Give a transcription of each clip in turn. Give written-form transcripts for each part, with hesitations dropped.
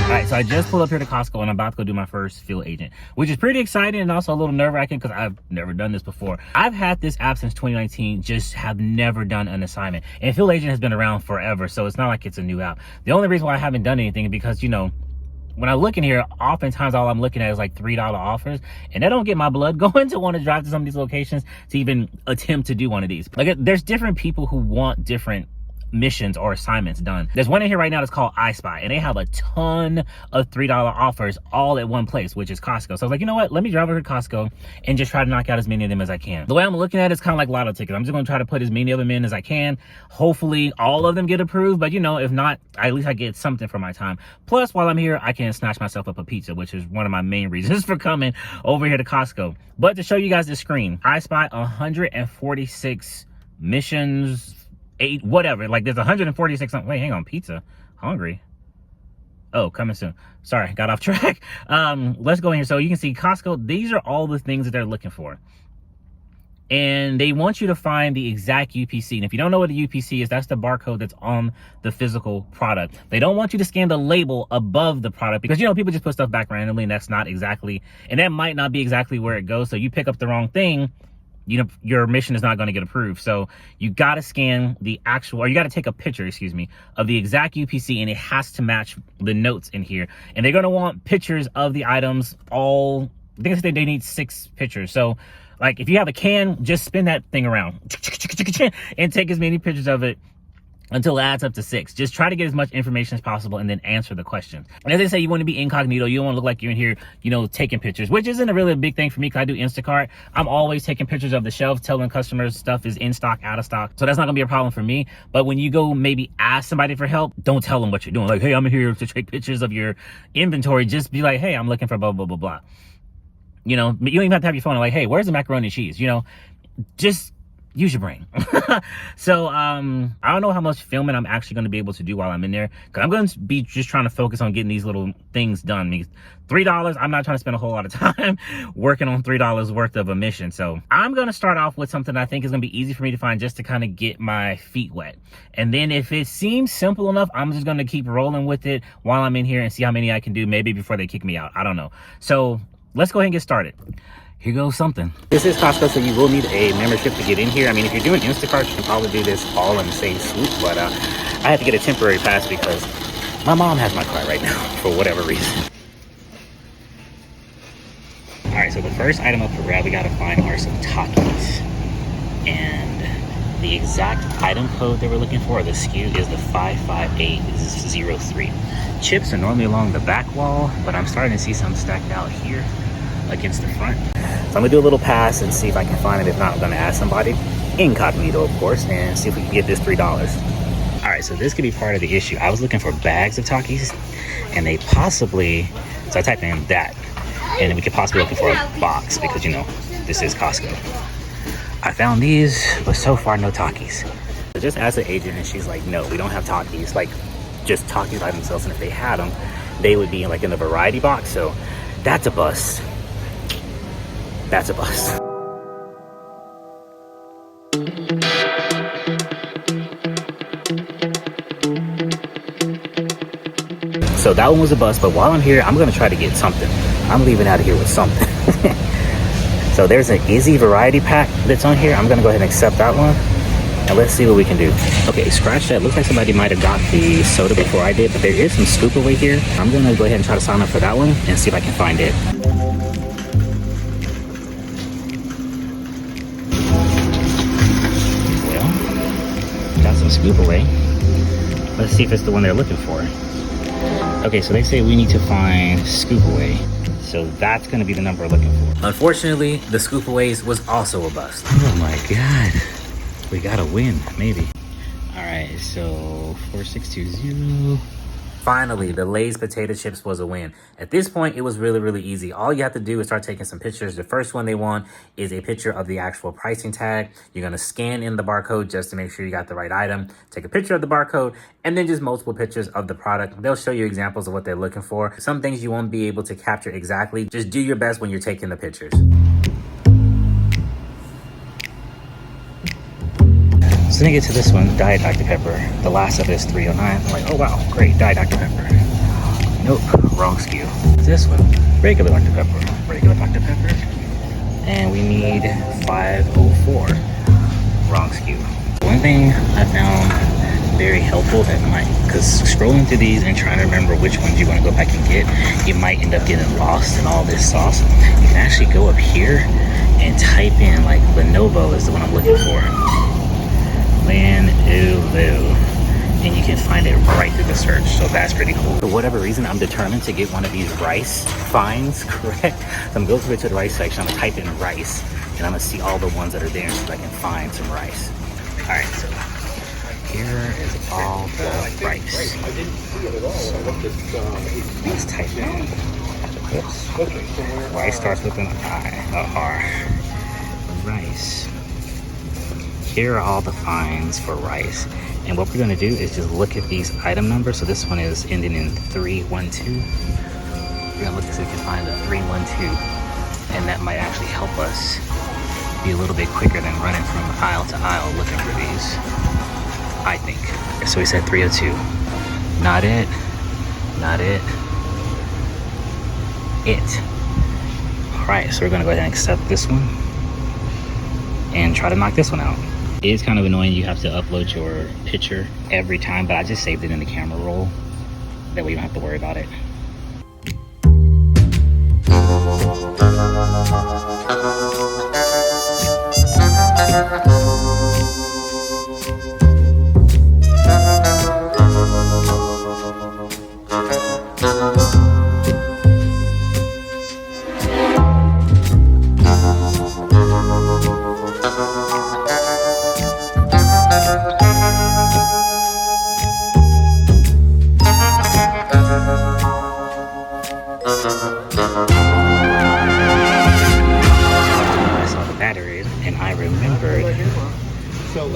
All right, so I just pulled up here to Costco and I'm about to go do my first field agent, which is pretty exciting and also a little nerve-wracking because I've never done this before. I've had this app since 2019, just have never done an assignment. And field agent has been around forever, so it's not like it's a new app. The only reason why I haven't done anything is because, you know, when I look in here, oftentimes all I'm looking at is like $3 offers, and that don't get my blood going to want to drive to some of these locations to even attempt to do one of these. Like, there's different people who want different missions or assignments done. There's one in here right now that's called I Spy, and they have a ton of $3 offers all at one place, which is Costco. So I was like, you know what, let me drive over to Costco and just try to knock out as many of them as I can. The way I'm looking at it is kind of like lotto tickets. I'm just going to try to put as many of them in as I can. Hopefully all of them get approved, but you know, if not, at least I get something for my time. Plus, while I'm here, I can snatch myself up a pizza, which is one of my main reasons for coming over here to Costco. But to show you guys the screen, I Spy 146 missions, 8 whatever, like there's 146. Wait, hang on, pizza, hungry. Oh, coming soon. Sorry, got off track. Let's go in here. So you can see Costco, these are all the things that they're looking for, and they want you to find the exact UPC. And if you don't know what a UPC is, that's the barcode that's on the physical product. They don't want you to scan the label above the product because, you know, people just put stuff back randomly, and that's not exactly, and that might not be exactly where it goes. So you pick up the wrong thing, you know, your mission is not going to get approved. So you got to scan the actual, or you got to take a picture, excuse me, of the exact UPC, and it has to match the notes in here. And they're going to want pictures of the items. All, I think they need 6 pictures. So like if you have a can, just spin that thing around and take as many pictures of it until it adds up to 6. Just try to get as much information as possible and then answer the questions. And as they say, you want to be incognito. You don't want to look like you're in here, you know, taking pictures, which isn't really a big thing for me because I do Instacart. I'm always taking pictures of the shelves, telling customers stuff is in stock, out of stock. So that's not gonna be a problem for me. But when you go maybe ask somebody for help, don't tell them what you're doing. Like, hey, I'm here to take pictures of your inventory. Just be like, hey, I'm looking for blah, blah, blah, blah. You know, you don't even have to have your phone like, hey, where's the macaroni and cheese? You know, just use your brain. So I don't know how much filming I'm actually going to be able to do while I'm in there, because I'm going to be just trying to focus on getting these little things done. Because $3, I'm not trying to spend a whole lot of time working on $3 worth of a mission. So I'm going to start off with something I think is going to be easy for me to find, just to kind of get my feet wet. And then if it seems simple enough, I'm just going to keep rolling with it while I'm in here and see how many I can do, maybe before they kick me out. I don't know. So let's go ahead and get started. Here goes something. This is Costco, so you will need a membership to get in here. I mean, if you're doing Instacart, you can probably do this all in the same swoop, but I had to get a temporary pass because my mom has my car right now for whatever reason. All right, so the first item up for grab we gotta find are some Takis. And the exact item code that we're looking for, the SKU, is the 55803. Chips are normally along the back wall, but I'm starting to see some stacked out here against the front. So I'm gonna do a little pass and see if I can find it. If not, I'm gonna ask somebody, incognito of course, and see if we can get this $3. All right, so this could be part of the issue. I was looking for bags of Takis, and they possibly, so I typed in that, and we could possibly be looking for a box because, you know, this is Costco. I found these, but so far no Takis. I just asked the agent and she's like, no, we don't have Takis, like just Takis by themselves, and if they had them, they would be like in the variety box. So that's a bust. That's a bust. So that one was a bust, but while I'm here, I'm gonna try to get something. I'm leaving out of here with something. So there's an Izzy variety pack that's on here. I'm gonna go ahead and accept that one, and let's see what we can do. Okay, scratch that. Looks like somebody might have got the soda before I did, but there is some scoop away here. I'm gonna go ahead and try to sign up for that one and see if I can find it. Scoop away. Let's see if it's the one they're looking for. Okay, so they say we need to find scoop away, so that's going to be the number we're looking for. Unfortunately, the scoop aways was also a bust. Oh my god, we got a win, maybe. All right, so 4620. Finally, the Lay's potato chips was a win. At this point, it was really, really easy. All you have to do is start taking some pictures. The first one they want is a picture of the actual pricing tag. You're gonna scan in the barcode just to make sure you got the right item. Take a picture of the barcode, and then just multiple pictures of the product. They'll show you examples of what they're looking for. Some things you won't be able to capture exactly. Just do your best when you're taking the pictures. So then I get to this one, Diet Dr. Pepper. The last of it is $3.09. I'm like, oh wow, great, Diet Dr. Pepper. Nope, wrong SKU. This one, regular Dr. Pepper. Regular Dr. Pepper. And we need 504. Wrong SKU. One thing I found very helpful that might, because scrolling through these and trying to remember which ones you want to go back and get, you might end up getting lost in all this sauce. You can actually go up here and type in, like, Lenovo is the one I'm looking for. Lenovo. And you can find it right through the search, so that's pretty cool. For whatever reason, I'm determined to get one of these rice finds correct. So I'm going to go to the rice section, I'm gonna type in rice, and I'm gonna see all the ones that are there so I can find some rice. All right, so here is all the rice. Let's type in, oops. Rice starts with an I, a R. Rice. Here are all the finds for rice. And what we're gonna do is just look at these item numbers. So this one is ending in 312. We're gonna look so we can find the 312. And that might actually help us be a little bit quicker than running from aisle to aisle looking for these, I think. So we said 302. Not it, not it, it. All right, so we're gonna go ahead and accept this one and try to knock this one out. It is kind of annoying you have to upload your picture every time, but I just saved it in the camera roll. That way you don't have to worry about it.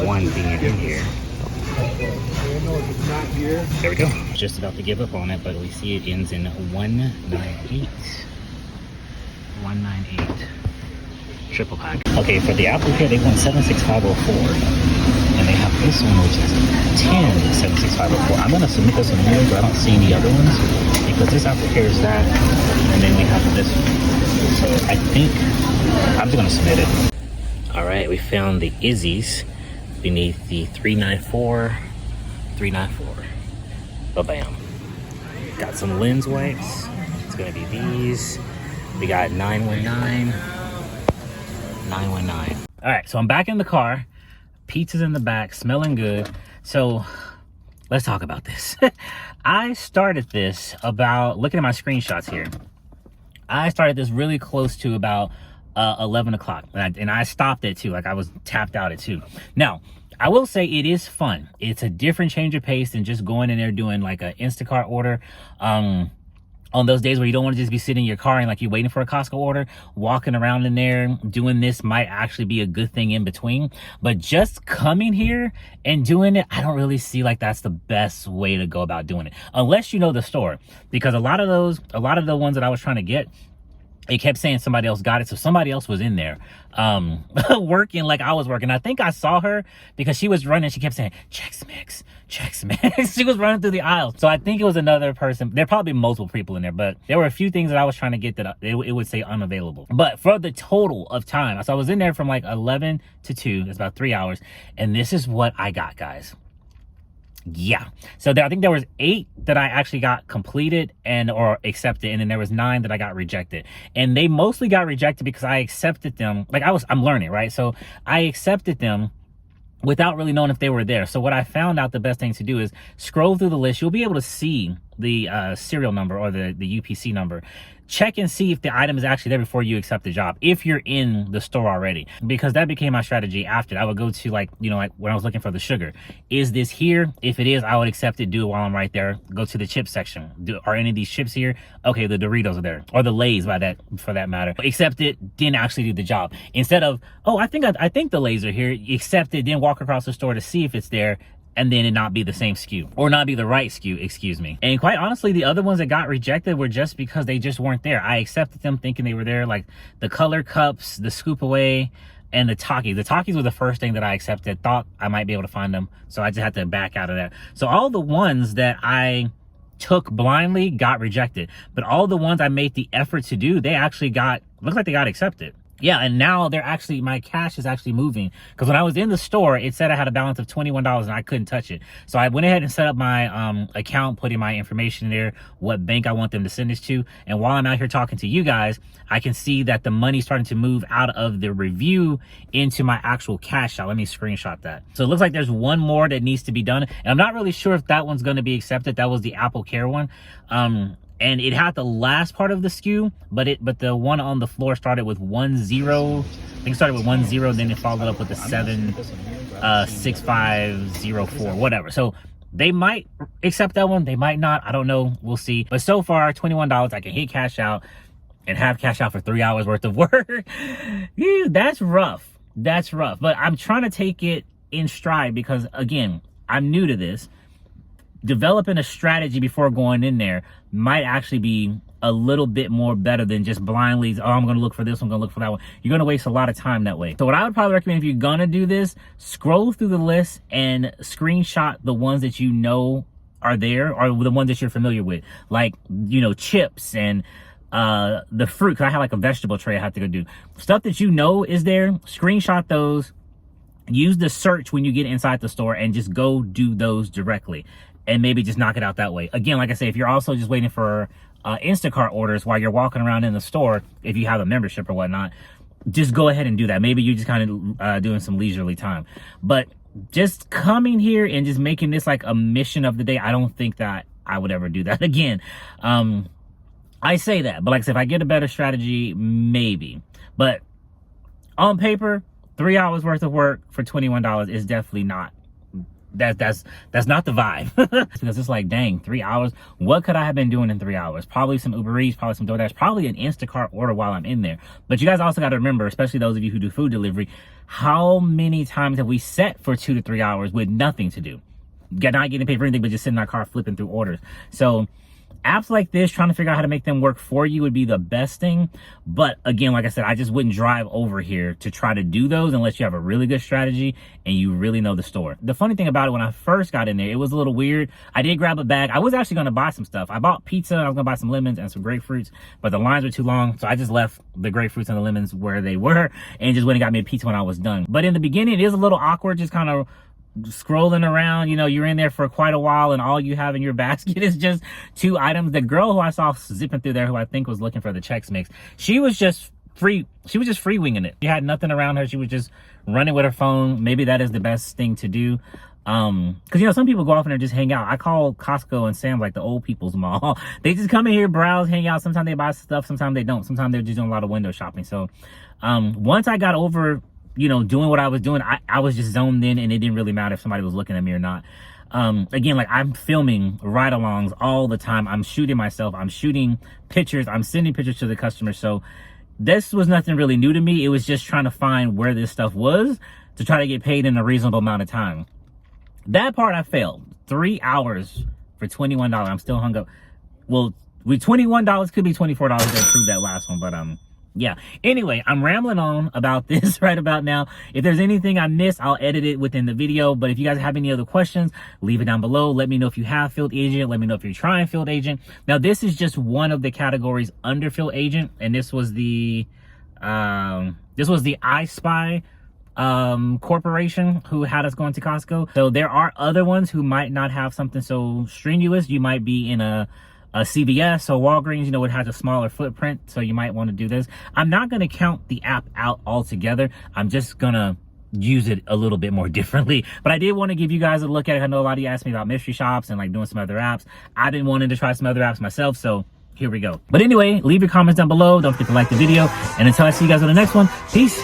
One being in here. There we go. Just about to give up on it, but we see it ends in 198. 198. Triple pack. Okay, for the Apple Care, they want 76504. And they have this one, which is 10 76504. I'm going to submit this one here, but I don't see any other ones because this Apple Care is that. And then we have this one. So I think I'm just going to submit it. All right, we found the Izzy's beneath the 394. Ba-bam. Got some lens wipes. It's gonna be these. We got 919. All right, so I'm back in the car. Pizza's in the back, smelling good. So let's talk about this. I started this about, looking at my screenshots here, I started this really close to about 11 o'clock, and I stopped it too. Like, I was tapped out at 2. Now, I will say it is fun. It's a different change of pace than just going in there doing like an Instacart order. On those days where you don't want to just be sitting in your car and like you're waiting for a Costco order, walking around in there doing this might actually be a good thing in between. But just coming here and doing it, I don't really see like that's the best way to go about doing it, unless you know the store. Because a lot of the ones that I was trying to get, it kept saying somebody else got it, so somebody else was in there working like I was working. I think I saw her because she was running. She kept saying, Chex Mix. She was running through the aisles. So I think it was another person. There are probably multiple people in there, but there were a few things that I was trying to get that it would say unavailable. But for the total of time, so I was in there from like 11 to 2. That's about 3 hours. And this is what I got, guys. Yeah, so I think there was 8 that I actually got completed or accepted, and then there was 9 that I got rejected. And they mostly got rejected because I accepted them like I'm learning, right? So I accepted them without really knowing if they were there. So what I found out the best thing to do is scroll through the list. You'll be able to see the serial number or the UPC number. Check and see if the item is actually there before you accept the job, if you're in the store already, because that became my strategy after. I would go to like when I was looking for the sugar, is this here? If it is, I would accept it, do it while I'm right there. Go to the chip section. Are any of these chips here? Okay, the Doritos are there, or the Lay's for that matter. Accept it, then actually do the job. Instead of, oh, I think the Lay's are here, accept it, then walk across the store to see if it's there, and then it not be the same SKU, or not be the right SKU, excuse me. And quite honestly, the other ones that got rejected were just because they just weren't there. I accepted them thinking they were there, like the color cups, the scoop away, and the Takis. The Takis were the first thing that I accepted, thought I might be able to find them, so I just had to back out of that. So all the ones that I took blindly got rejected. But all the ones I made the effort to do, they actually looks like they got accepted. Yeah, and now my cash is actually moving. Because when I was in the store, it said I had a balance of $21 and I couldn't touch it. So I went ahead and set up my account, putting my information in there, what bank I want them to send this to. And while I'm out here talking to you guys, I can see that the money's starting to move out of the review into my actual cash out. Let me screenshot that. So it looks like there's one more that needs to be done. And I'm not really sure if that one's going to be accepted. That was the Apple Care one. And it had the last part of the SKU, but the one on the floor started with 10. I think it started with 10, then it followed up with a 6504, whatever. So they might accept that one, they might not. I don't know. We'll see. But so far, $21, I can hit cash out and have cash out for 3 hours worth of work. Ew, that's rough. That's rough. But I'm trying to take it in stride because, again, I'm new to this. Developing a strategy before going in there might actually be a little bit more better than just blindly, oh, I'm going to look for this, I'm going to look for that one. You're going to waste a lot of time that way. So what I would probably recommend if you're going to do this, scroll through the list and screenshot the ones that you know are there or the ones that you're familiar with. Like, you know, chips and the fruit. Cause I have like a vegetable tray I have to go do. Stuff that you know is there, screenshot those. Use the search when you get inside the store and just go do those directly. And maybe just knock it out that way. Again, like I say, if you're also just waiting for Instacart orders while you're walking around in the store, if you have a membership or whatnot, just go ahead and do that. Maybe you're just kind of doing some leisurely time. But just coming here and just making this like a mission of the day, I don't think that I would ever do that again. I say that, but like I said, if I get a better strategy, maybe. But on paper, 3 hours worth of work for $21 is definitely not. That's not the vibe. Because it's like, dang, 3 hours. What could I have been doing in 3 hours? Probably some Uber Eats, probably some DoorDash, probably an Instacart order while I'm in there. But you guys also got to remember, especially those of you who do food delivery, how many times have we sat for 2 to 3 hours with nothing to do? Not getting paid for anything, but just sitting in our car flipping through orders. So apps like this, trying to figure out how to make them work for you would be the best thing. But again, like I said, I just wouldn't drive over here to try to do those unless you have a really good strategy and you really know the store. The funny thing about it, when I first got in there, it was a little weird. I did grab a bag. I was actually going to buy some stuff. I bought pizza. I was going to buy some lemons and some grapefruits, but the lines were too long. So I just left the grapefruits and the lemons where they were and just went and got me a pizza when I was done. But in the beginning, it is a little awkward, just kind of scrolling around. You know, you're in there for quite a while and all you have in your basket is just 2 items. The girl who I saw zipping through there, who I think was looking for the Chex Mix, she was just free winging it. She had nothing around her. She was just running with her phone. Maybe that is the best thing to do. Because, you know, some people go off and just hang out. I call Costco and Sam's like the old people's mall. They just come in here, browse, hang out. Sometimes they buy stuff, sometimes they don't. Sometimes they're just doing a lot of window shopping. So once I got over, you know, doing what I was doing, I was just zoned in and it didn't really matter if somebody was looking at me or not. Again, like I'm filming ride-alongs all the time. I'm shooting myself. I'm shooting pictures. I'm sending pictures to the customer. So this was nothing really new to me. It was just trying to find where this stuff was to try to get paid in a reasonable amount of time. That part I failed. 3 hours for $21. I'm still hung up. Well, with $21 could be $24 to improve that last one, but yeah. Anyway, I'm rambling on about this right about now. If there's anything I missed, I'll edit it within the video. But if you guys have any other questions, leave it down below. Let me know if you have field agent. Let me know if you're trying field agent. Now, this is just one of the categories under field agent, and this was the I Spy corporation who had us going to Costco. So there are other ones who might not have something so strenuous. You might be in a CVS or Walgreens, you know, it has a smaller footprint, so you might want to do this. I'm not going to count the app out altogether. I'm just going to use it a little bit more differently. But I did want to give you guys a look at it. I know a lot of you asked me about mystery shops and like doing some other apps. I've been wanting to try some other apps myself, so here we go. But anyway, leave your comments down below. Don't forget to like the video. And until I see you guys on the next one, peace.